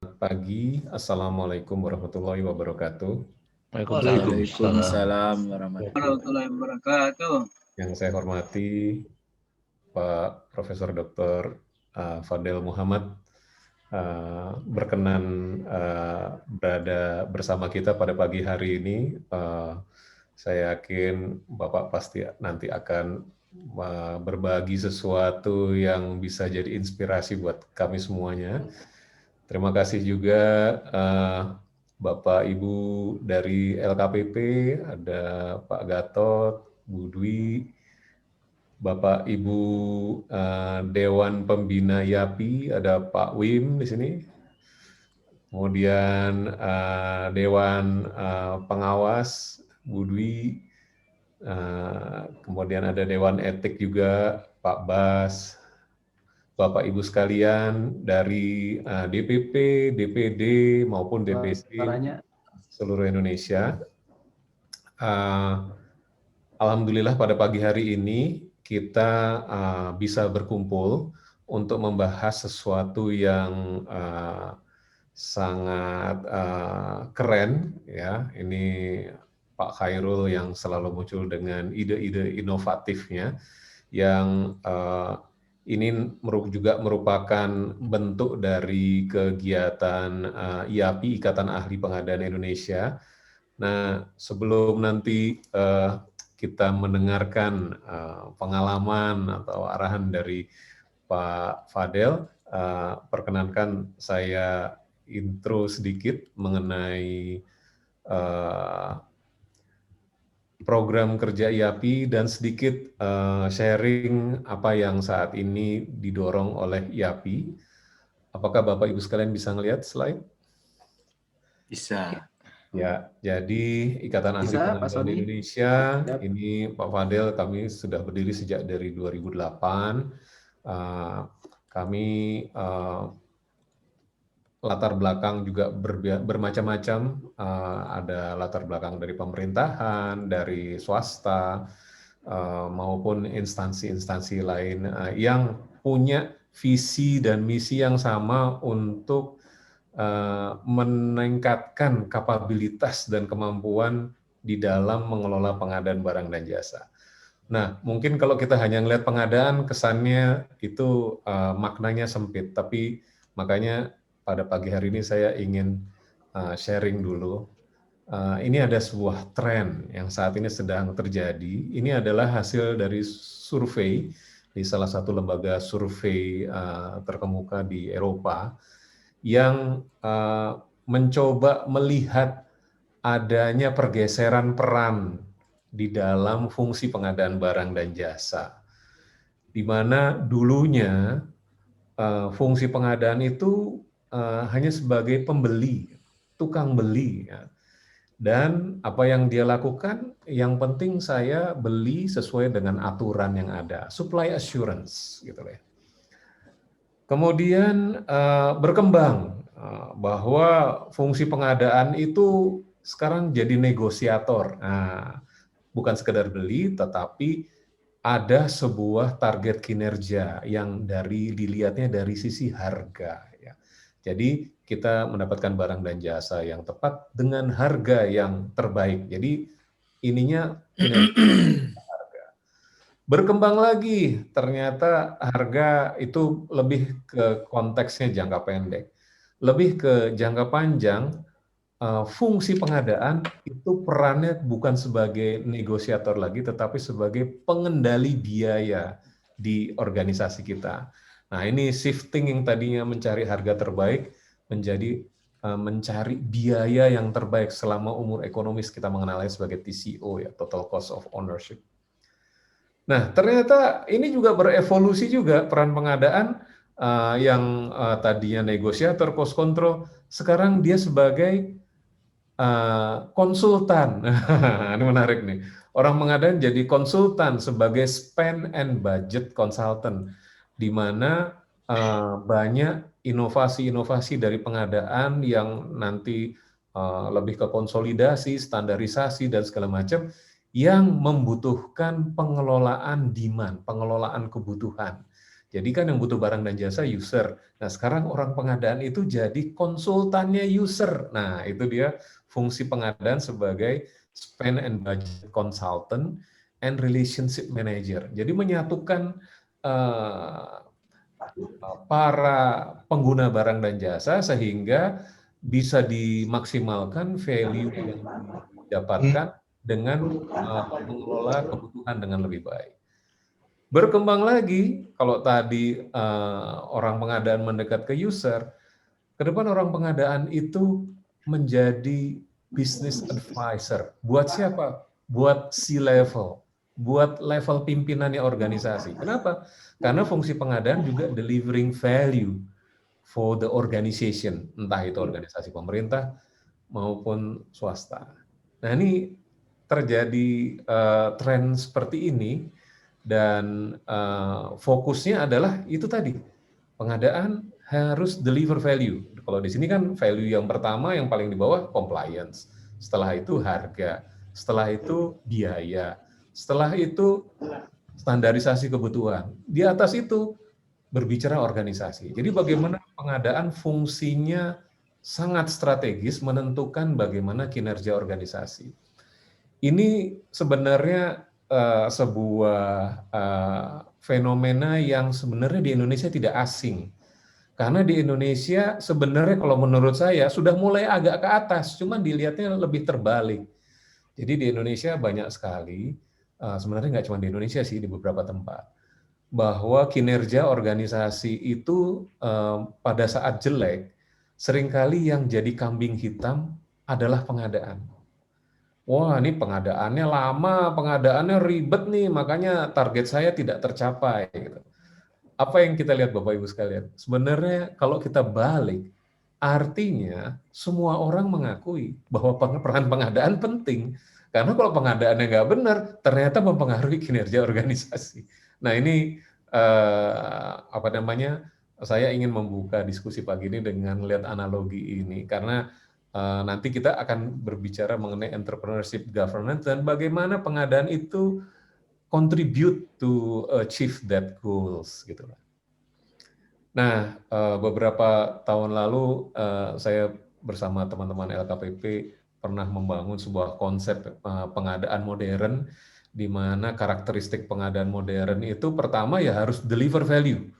Pagi, Assalamualaikum warahmatullahi wabarakatuh. Waalaikumsalam warahmatullahi wabarakatuh. Yang saya hormati Pak Profesor Dr. Fadel Muhammad berkenan berada bersama kita pada pagi hari ini. Saya yakin Bapak pasti nanti akan berbagi sesuatu yang bisa jadi inspirasi buat kami semuanya. Terima kasih juga Bapak Ibu dari LKPP, ada Pak Gatot, Bu Dwi, Bapak Ibu Dewan Pembina YAPI, ada Pak Wim di sini. Kemudian Dewan Pengawas, Bu Dwi. Kemudian ada Dewan Etik juga, Pak Bas. Bapak Ibu sekalian dari DPP, DPD maupun DPC seluruh Indonesia. Alhamdulillah pada pagi hari ini kita bisa berkumpul untuk membahas sesuatu yang sangat keren ya. Ini Pak Khairul yang selalu muncul dengan ide-ide inovatifnya yang ini juga merupakan bentuk dari kegiatan IAPI, Ikatan Ahli Pengadaan Indonesia. Nah, sebelum nanti kita mendengarkan pengalaman atau arahan dari Pak Fadel, perkenankan saya intro sedikit mengenai program kerja IAPI dan sedikit sharing apa yang saat ini didorong oleh IAPI. Apakah Bapak Ibu sekalian bisa melihat slide? Bisa. Ya, jadi Ikatan Ahli Pengadaan Indonesia, ini Pak Fadel, kami sudah berdiri sejak dari 2008. Kami latar belakang juga bermacam-macam, ada latar belakang dari pemerintahan, dari swasta, maupun instansi-instansi lain yang punya visi dan misi yang sama untuk meningkatkan kapabilitas dan kemampuan di dalam mengelola pengadaan barang dan jasa. Nah, mungkin kalau kita hanya melihat pengadaan, kesannya itu maknanya sempit, tapi makanya pada pagi hari ini saya ingin sharing dulu. Ini ada sebuah tren yang saat ini sedang terjadi. Ini adalah hasil dari survei di salah satu lembaga survei terkemuka di Eropa yang mencoba melihat adanya pergeseran peran di dalam fungsi pengadaan barang dan jasa, di mana dulunya fungsi pengadaan itu hanya sebagai pembeli, tukang beli, ya. Dan apa yang dia lakukan, yang penting saya beli sesuai dengan aturan yang ada, supply assurance, gitu ya. Kemudian berkembang bahwa fungsi pengadaan itu sekarang jadi negosiator. Nah, bukan sekedar beli, tetapi ada sebuah target kinerja yang dilihatnya dari sisi harga. Ya. Jadi kita mendapatkan barang dan jasa yang tepat dengan harga yang terbaik. Jadi ininya harga. Berkembang lagi, ternyata harga itu lebih ke konteksnya jangka pendek. Lebih ke jangka panjang, fungsi pengadaan itu perannya bukan sebagai negosiator lagi, tetapi sebagai pengendali biaya di organisasi kita. Nah, ini shifting yang tadinya mencari harga terbaik menjadi mencari biaya yang terbaik selama umur ekonomis, kita mengenalnya sebagai TCO, ya, Total Cost of Ownership. Nah, ternyata ini juga berevolusi juga peran pengadaan yang tadinya negosiator, cost control, sekarang dia sebagai konsultan. Ini menarik nih. Orang pengadaan jadi konsultan sebagai spend and budget consultant, di mana banyak inovasi-inovasi dari pengadaan yang nanti lebih ke konsolidasi, standarisasi, dan segala macam, yang membutuhkan pengelolaan demand, pengelolaan kebutuhan. Jadi kan yang butuh barang dan jasa user. Nah, sekarang orang pengadaan itu jadi konsultannya user. Nah, itu dia fungsi pengadaan sebagai spend and budget consultant and relationship manager. Jadi menyatukan eh, para pengguna barang dan jasa sehingga bisa dimaksimalkan value yang didapatkan dengan mengelola kebutuhan dengan lebih baik. Berkembang lagi, kalau tadi orang pengadaan mendekat ke user, ke depan orang pengadaan itu menjadi business advisor. Buat siapa? Buat C-level, buat level pimpinannya organisasi. Kenapa? Karena fungsi pengadaan juga delivering value for the organization, entah itu organisasi pemerintah maupun swasta. Nah, ini terjadi tren seperti ini, dan fokusnya adalah itu tadi, pengadaan harus deliver value. Kalau di sini kan value yang pertama yang paling di bawah compliance, setelah itu harga, setelah itu biaya, setelah itu standarisasi kebutuhan. Di atas itu berbicara organisasi. Jadi bagaimana pengadaan fungsinya sangat strategis menentukan bagaimana kinerja organisasi. Ini sebenarnya sebuah fenomena yang sebenarnya di Indonesia tidak asing. Karena di Indonesia sebenarnya kalau menurut saya sudah mulai agak ke atas, cuman dilihatnya lebih terbalik. Jadi di Indonesia banyak sekali, sebenarnya nggak cuma di Indonesia sih, di beberapa tempat, bahwa kinerja organisasi itu pada saat jelek, seringkali yang jadi kambing hitam adalah pengadaan. Wah, ini pengadaannya lama, pengadaannya ribet nih, makanya target saya tidak tercapai. Gitu. Apa yang kita lihat Bapak Ibu sekalian? Sebenarnya kalau kita balik, artinya semua orang mengakui bahwa peran pengadaan penting. Karena kalau pengadaannya nggak benar, ternyata mempengaruhi kinerja organisasi. Nah, ini apa namanya? Saya ingin membuka diskusi pagi ini dengan melihat analogi ini, karena nanti kita akan berbicara mengenai entrepreneurship governance dan bagaimana pengadaan itu contribute to achieve that goals gitu. Nah, beberapa tahun lalu saya bersama teman-teman LKPP pernah membangun sebuah konsep pengadaan modern, di mana karakteristik pengadaan modern itu pertama ya harus deliver value,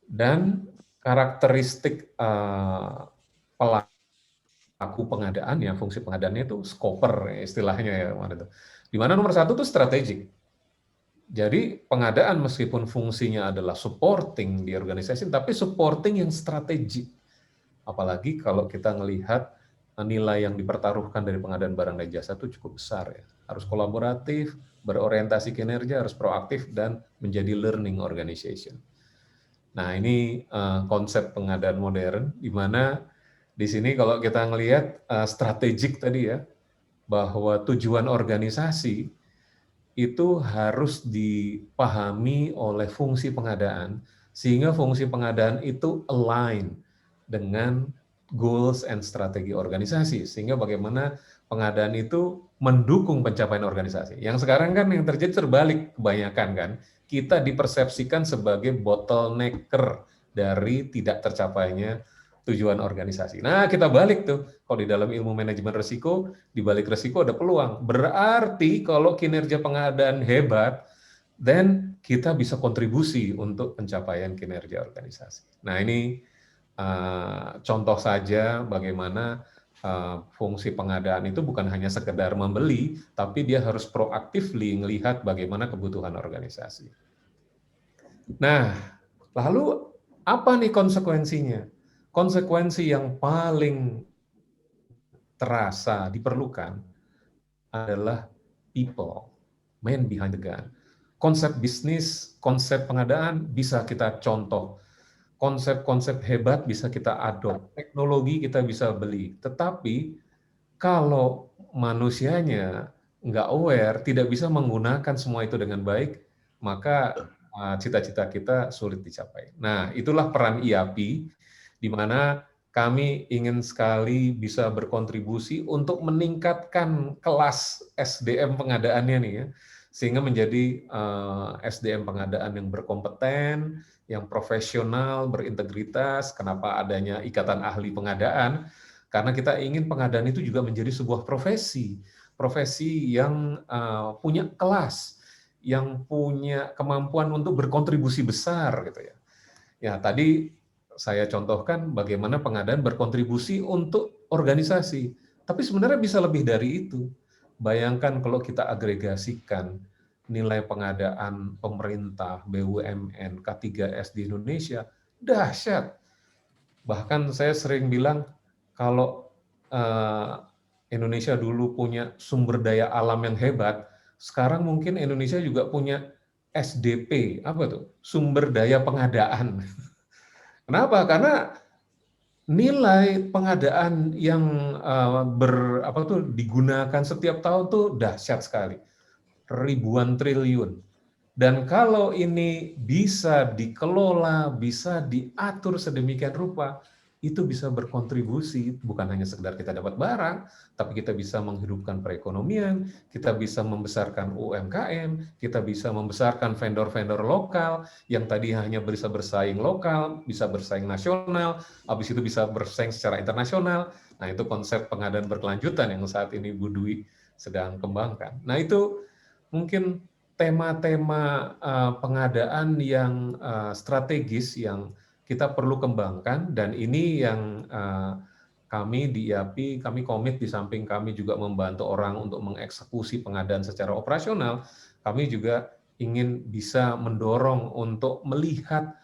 dan karakteristik pelaku pengadaan ya, fungsi pengadaannya itu scoper istilahnya ya, di mana nomor satu itu strategik. Jadi pengadaan meskipun fungsinya adalah supporting di organisasi, tapi supporting yang strategik. Apalagi kalau kita melihat nilai yang dipertaruhkan dari pengadaan barang dan jasa itu cukup besar ya. Harus kolaboratif, berorientasi kinerja, harus proaktif, dan menjadi learning organization. Nah, ini konsep pengadaan modern, di mana di sini kalau kita melihat strategik tadi ya, bahwa tujuan organisasi itu harus dipahami oleh fungsi pengadaan, sehingga fungsi pengadaan itu align dengan goals and strategi organisasi, sehingga bagaimana pengadaan itu mendukung pencapaian organisasi. Yang sekarang kan yang terjadi terbalik, kebanyakan kan, kita dipersepsikan sebagai bottlenecker dari tidak tercapainya tujuan organisasi. Nah, kita balik tuh. Kalau di dalam ilmu manajemen risiko, di balik risiko ada peluang. Berarti kalau kinerja pengadaan hebat, then kita bisa kontribusi untuk pencapaian kinerja organisasi. Nah, ini contoh saja bagaimana fungsi pengadaan itu bukan hanya sekedar membeli, tapi dia harus proaktifly melihat bagaimana kebutuhan organisasi. Nah, lalu apa nih konsekuensinya? Konsekuensi yang paling terasa diperlukan adalah people, man behind the gun. Konsep bisnis, konsep pengadaan bisa kita contoh. Konsep-konsep hebat bisa kita adopt. Teknologi kita bisa beli. Tetapi kalau manusianya nggak aware, tidak bisa menggunakan semua itu dengan baik, maka cita-cita kita sulit dicapai. Nah, itulah peran IAPI, di mana kami ingin sekali bisa berkontribusi untuk meningkatkan kelas SDM pengadaannya nih ya, sehingga menjadi SDM pengadaan yang berkompeten, yang profesional, berintegritas. Kenapa adanya ikatan ahli pengadaan? Karena kita ingin pengadaan itu juga menjadi sebuah profesi yang punya kelas, yang punya kemampuan untuk berkontribusi besar, gitu ya. Ya, tadi saya contohkan bagaimana pengadaan berkontribusi untuk organisasi, tapi sebenarnya bisa lebih dari itu. Bayangkan kalau kita agregasikan nilai pengadaan pemerintah, BUMN, K3S di Indonesia, dahsyat. Bahkan saya sering bilang, kalau Indonesia dulu punya sumber daya alam yang hebat, sekarang mungkin Indonesia juga punya SDP, apa tuh? Sumber daya pengadaan. Kenapa? Karena nilai pengadaan yang digunakan setiap tahun tuh dahsyat sekali, ribuan triliun. Dan kalau ini bisa dikelola, bisa diatur sedemikian rupa, itu bisa berkontribusi, bukan hanya sekedar kita dapat barang, tapi kita bisa menghidupkan perekonomian, kita bisa membesarkan UMKM, kita bisa membesarkan vendor-vendor lokal, yang tadi hanya bisa bersaing lokal, bisa bersaing nasional, habis itu bisa bersaing secara internasional. Nah, itu konsep pengadaan berkelanjutan yang saat ini Bu Dwi sedang kembangkan. Nah, itu mungkin tema-tema pengadaan yang strategis yang kita perlu kembangkan, dan ini yang kami di IAPI, kami komit, di samping kami juga membantu orang untuk mengeksekusi pengadaan secara operasional, kami juga ingin bisa mendorong untuk melihat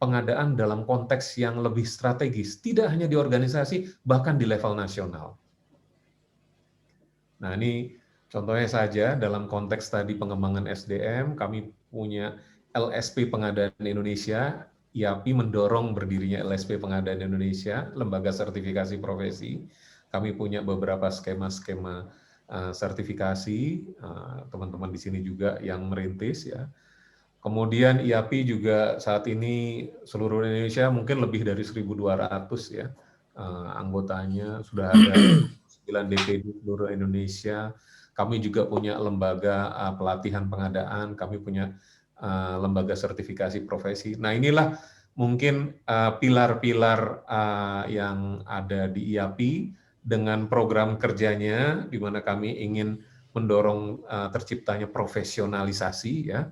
pengadaan dalam konteks yang lebih strategis, tidak hanya di organisasi, bahkan di level nasional. Nah, ini contohnya saja dalam konteks tadi pengembangan SDM, kami punya LSP Pengadaan Indonesia. IAPI mendorong berdirinya LSP Pengadaan Indonesia, lembaga sertifikasi profesi. Kami punya beberapa skema-skema sertifikasi, teman-teman di sini juga yang merintis ya. Kemudian IAPI juga saat ini seluruh Indonesia mungkin lebih dari 1.200 ya anggotanya, sudah ada 9 DPD seluruh Indonesia. Kami juga punya lembaga pelatihan pengadaan, kami punya lembaga sertifikasi profesi. Nah, inilah mungkin pilar-pilar yang ada di IAPI dengan program kerjanya, di mana kami ingin mendorong terciptanya profesionalisasi ya.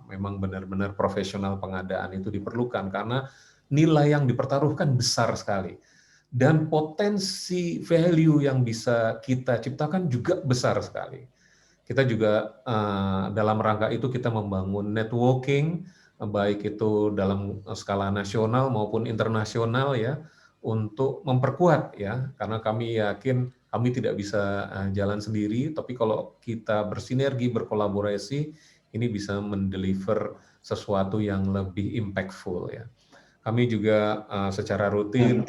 Memang benar-benar profesional pengadaan itu diperlukan karena nilai yang dipertaruhkan besar sekali. Dan potensi value yang bisa kita ciptakan juga besar sekali. Kita juga dalam rangka itu kita membangun networking, baik itu dalam skala nasional maupun internasional ya, untuk memperkuat ya, karena kami yakin kami tidak bisa jalan sendiri, tapi kalau kita bersinergi, berkolaborasi, ini bisa mendeliver sesuatu yang lebih impactful ya. Kami juga secara rutin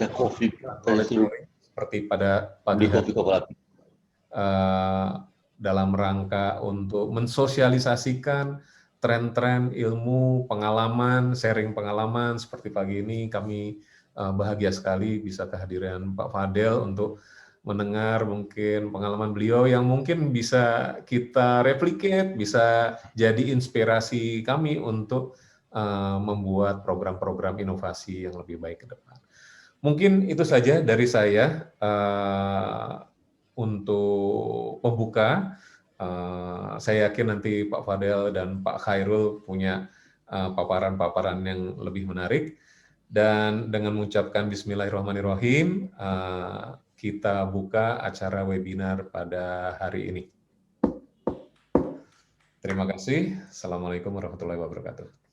seperti pada pagi hari dalam rangka untuk mensosialisasikan tren-tren ilmu, pengalaman, sharing pengalaman. Seperti pagi ini kami bahagia sekali bisa kehadiran Pak Fadel untuk mendengar mungkin pengalaman beliau yang mungkin bisa kita replicate, bisa jadi inspirasi kami untuk membuat program-program inovasi yang lebih baik ke depan. Mungkin itu saja dari saya untuk pembuka. Saya yakin nanti Pak Fadel dan Pak Khairul punya paparan-paparan yang lebih menarik. Dan dengan mengucapkan Bismillahirrahmanirrahim, kita buka acara webinar pada hari ini. Terima kasih. Assalamualaikum warahmatullahi wabarakatuh.